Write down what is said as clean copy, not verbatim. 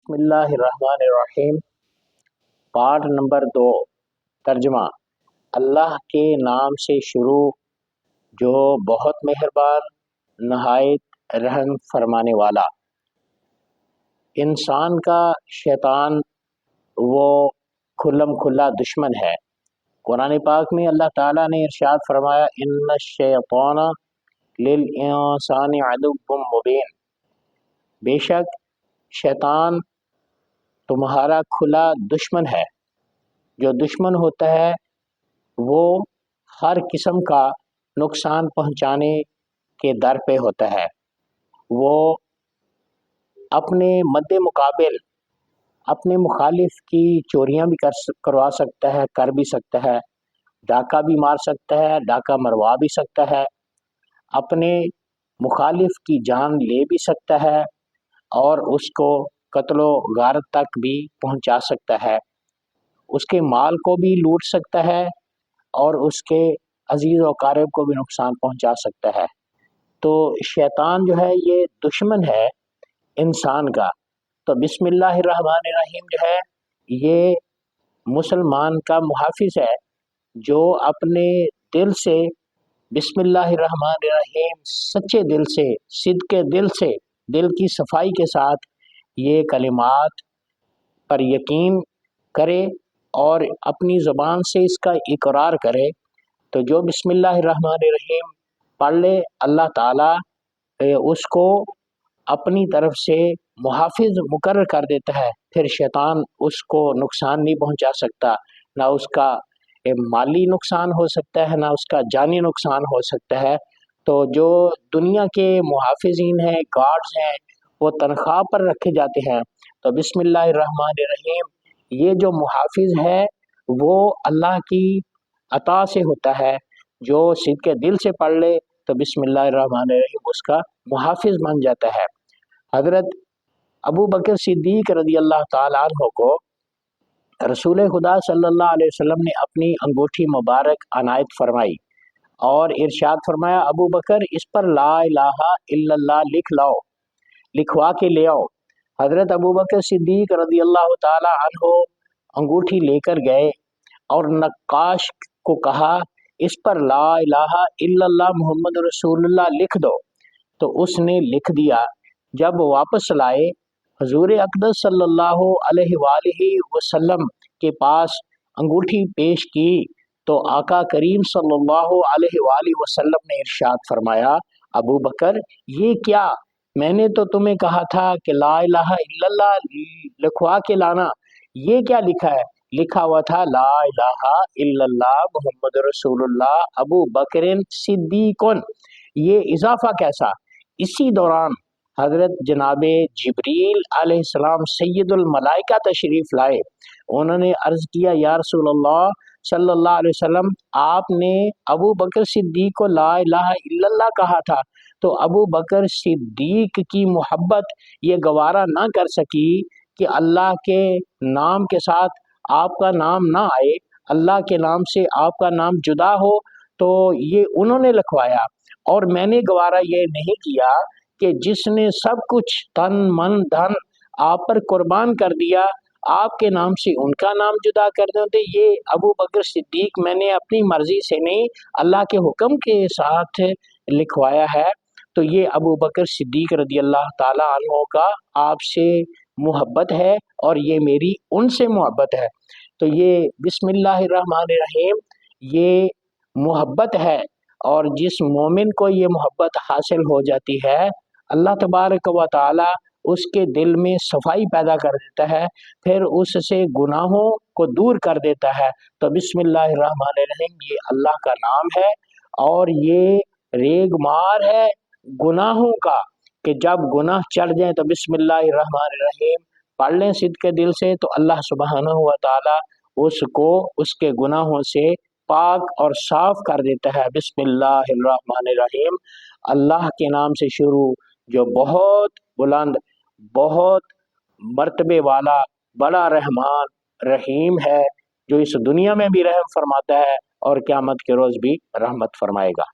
بسم اللہ الرحمن الرحیم۔ پارٹ نمبر 2، ترجمہ۔ اللہ کے نام سے شروع جو بہت مہربان نہایت رحم فرمانے والا۔ انسان کا شیطان وہ کھلم کھلا دشمن ہے۔ قرآن پاک میں اللہ تعالیٰ نے ارشاد فرمایا ان الشیطان للانسان عدو مبین، بے شک شیطان تمہارا کھلا دشمن ہے۔ جو دشمن ہوتا ہے وہ ہر قسم کا نقصان پہنچانے کے در پہ ہوتا ہے۔ وہ اپنے مد مقابل اپنے مخالف کی چوریاں بھی کروا سکتا ہے، کر بھی سکتا ہے، ڈاکہ بھی مار سکتا ہے، ڈاکہ مروا بھی سکتا ہے، اپنے مخالف کی جان لے بھی سکتا ہے اور اس کو قتل و غارت تک بھی پہنچا سکتا ہے، اس کے مال کو بھی لوٹ سکتا ہے اور اس کے عزیز و اقارب کو بھی نقصان پہنچا سکتا ہے۔ تو شیطان جو ہے یہ دشمن ہے انسان کا۔ تو بسم اللہ الرحمن الرحیم جو ہے یہ مسلمان کا محافظ ہے، جو اپنے دل سے بسم اللہ الرحمن الرحیم سچے دل سے، صدق دل سے، دل کی صفائی کے ساتھ یہ کلمات پر یقین کرے اور اپنی زبان سے اس کا اقرار کرے۔ تو جو بسم اللہ الرحمن الرحیم پڑھ لے اللہ تعالیٰ اس کو اپنی طرف سے محافظ مقرر کر دیتا ہے، پھر شیطان اس کو نقصان نہیں پہنچا سکتا، نہ اس کا مالی نقصان ہو سکتا ہے، نہ اس کا جانی نقصان ہو سکتا ہے۔ تو جو دنیا کے محافظین ہیں، گارڈز ہیں، وہ تنخواہ پر رکھے جاتے ہیں۔ تو بسم اللہ الرحمن الرحیم یہ جو محافظ ہے وہ اللہ کی عطا سے ہوتا ہے۔ جو صدق کے دل سے پڑھ لے تو بسم اللہ الرحمن الرحیم اس کا محافظ بن جاتا ہے۔ حضرت ابو بکر صدیق رضی اللہ تعالیٰ عنہ کو رسول خدا صلی اللہ علیہ وسلم نے اپنی انگوٹھی مبارک عنایت فرمائی اور ارشاد فرمایا ابو بکر اس پر لا الہ الا اللہ لکھ لاؤ، لکھوا کے لے آؤ۔ حضرت ابو بکر صدیق رضی اللہ تعالیٰ عنہ انگوٹھی لے کر گئے اور نقاش کو کہا اس پر لا الہ الا اللہ محمد رسول اللہ لکھ دو، تو اس نے لکھ دیا۔ جب واپس لائے حضور اقدس صلی اللہ علیہ وآلہ وسلم کے پاس انگوٹھی پیش کی تو آقا کریم صلی اللہ علیہ وآلہ وسلم نے ارشاد فرمایا ابو بکر یہ کیا؟ میں نے تو تمہیں کہا تھا کہ لا الہ الا اللہ لکھوا کے لانا، یہ کیا لکھا ہے؟ لکھا ہوا تھا لا الہ الا اللہ محمد رسول اللہ ابو بکر صدیق۔ یہ اضافہ کیسا؟ اسی دوران حضرت جناب جبریل علیہ السلام سید الملائکہ تشریف لائے۔ انہوں نے عرض کیا یا رسول اللہ صلی اللہ علیہ وسلم آپ نے ابو بکر صدیق کو لا الہ الا اللہ کہا تھا، تو ابو بکر صدیق کی محبت یہ گوارا نہ کر سکی کہ اللہ کے نام کے ساتھ آپ کا نام نہ آئے، اللہ کے نام سے آپ کا نام جدا ہو، تو یہ انہوں نے لکھوایا۔ اور میں نے گوارا یہ نہیں کیا کہ جس نے سب کچھ تن من دھن آپ پر قربان کر دیا، آپ کے نام سے ان کا نام جدا کر دیں۔ یہ ابو بکر صدیق میں نے اپنی مرضی سے نہیں، اللہ کے حکم کے ساتھ لکھوایا ہے۔ تو یہ ابو بکر صدیق رضی اللہ تعالیٰ عنہ کا آپ سے محبت ہے اور یہ میری ان سے محبت ہے۔ تو یہ بسم اللہ الرحمن الرحیم یہ محبت ہے، اور جس مومن کو یہ محبت حاصل ہو جاتی ہے اللہ تبارک و تعالیٰ اس کے دل میں صفائی پیدا کر دیتا ہے، پھر اس سے گناہوں کو دور کر دیتا ہے۔ تو بسم اللہ الرحمن الرحیم یہ اللہ کا نام ہے اور یہ ریگ مار ہے گناہوں کا، کہ جب گناہ چڑھ جائیں تو بسم اللہ الرحمن الرحیم پڑھ لیں صدق کے دل سے، تو اللہ سبحانہ و تعالیٰ اس کو اس کے گناہوں سے پاک اور صاف کر دیتا ہے۔ بسم اللہ الرحمن الرحیم اللہ کے نام سے شروع جو بہت بلند، بہت مرتبے والا، بڑا رحمان رحیم ہے، جو اس دنیا میں بھی رحم فرماتا ہے اور قیامت کے روز بھی رحمت فرمائے گا۔